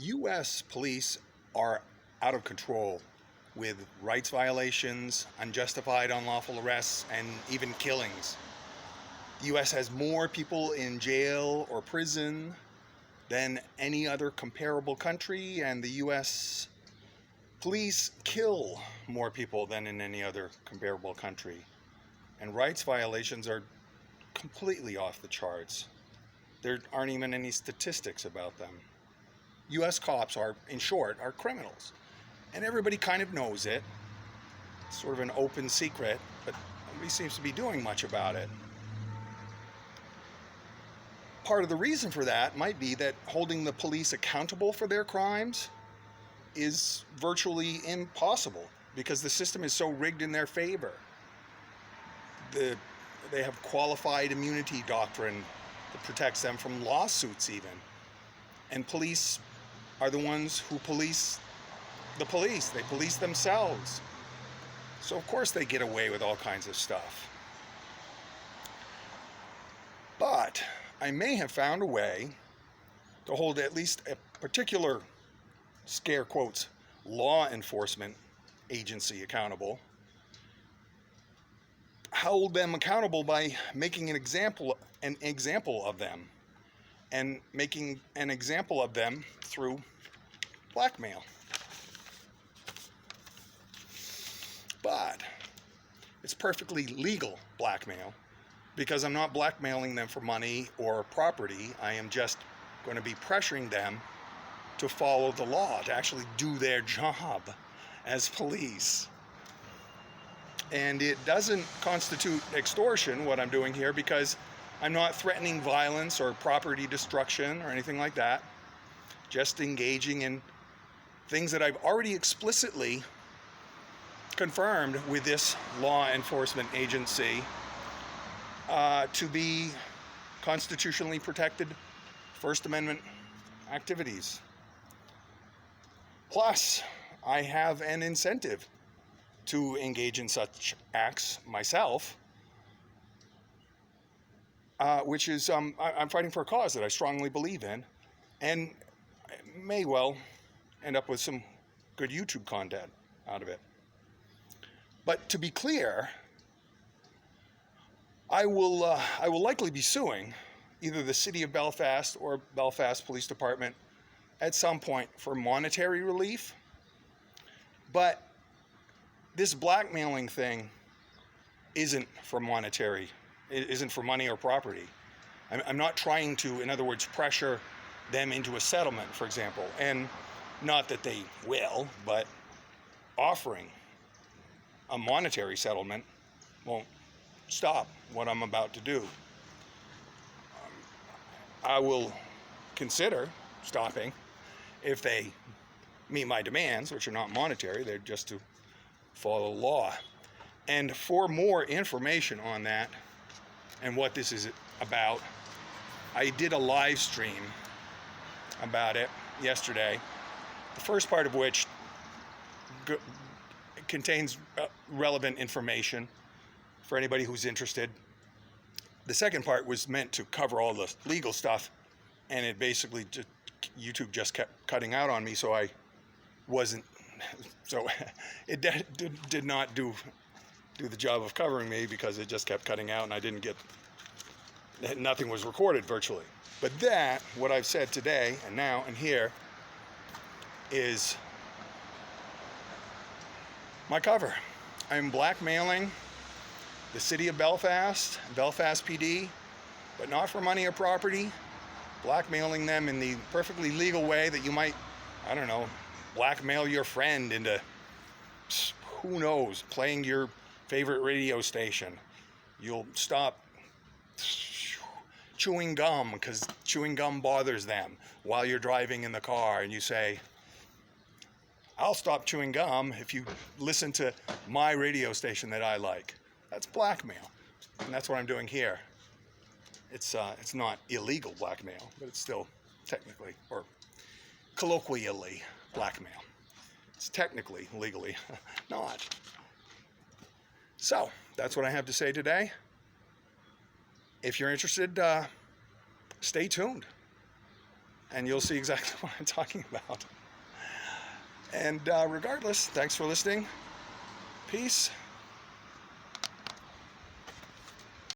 U.S. police are out of control with rights violations, unjustified unlawful arrests, and even killings. The U.S. has more people in jail or prison than any other comparable country, and the U.S. police kill more people than in any other comparable country. And rights violations are completely off the charts. There aren't even any statistics about them. U.S. cops are, in short, are criminals. And everybody kind of knows it. It's sort of an open secret, but nobody seems to be doing much about it. Part of the reason for that might be that holding the police accountable for their crimes is virtually impossible because the system is so rigged in their favor. They have qualified immunity doctrine that protects them from lawsuits even. And police are the ones who police the police. They police themselves. So of course they get away with all kinds of stuff. But I may have found a way to hold at least a particular, scare quotes, law enforcement agency accountable. Hold them accountable by making an example of them, and making an example of them through blackmail. But it's perfectly legal blackmail, because I'm not blackmailing them for money or property. I am just going to be pressuring them to follow the law, to actually do their job as police. And it doesn't constitute extortion, what I'm doing here, because I'm not threatening violence or property destruction or anything like that. Just engaging in things that I've already explicitly confirmed with this law enforcement agency to be constitutionally protected First Amendment activities. Plus, I have an incentive to engage in such acts myself, which is I'm fighting for a cause that I strongly believe in, and may well end up with some good YouTube content out of it. But to be clear, I will likely be suing either the City of Belfast or Belfast Police Department at some point for monetary relief. But this blackmailing thing isn't for monetary, it isn't for money or property. I'm not trying to, in other words, pressure them into a settlement, for example. And not that they will, but offering a monetary settlement won't stop what I'm about to do. I will consider stopping if they meet my demands, which are not monetary, they're just to follow the law. And for more information on that and what this is about, I did a live stream about it yesterday, the first part of which contains relevant information for anybody who's interested. The second part was meant to cover all the legal stuff, and it basically just, YouTube just kept cutting out on me, so I wasn't, so it did not do the job of covering me, because it just kept cutting out and I didn't get, nothing was recorded virtually. But that, what I've said today and now and here, is my cover. I'm blackmailing the City of Belfast, Belfast PD, but not for money or property, blackmailing them in the perfectly legal way that you might, I don't know, blackmail your friend into, who knows, playing your favorite radio station. You'll stop chewing gum because chewing gum bothers them while you're driving in the car, and you say, I'll stop chewing gum if you listen to my radio station that I like. That's blackmail, and that's what I'm doing here. It's not illegal blackmail, but it's still technically, or colloquially, blackmail. It's technically, legally, not. So, that's what I have to say today. If you're interested, stay tuned. and you'll see exactly what I'm talking about. And regardless, thanks for listening. Peace.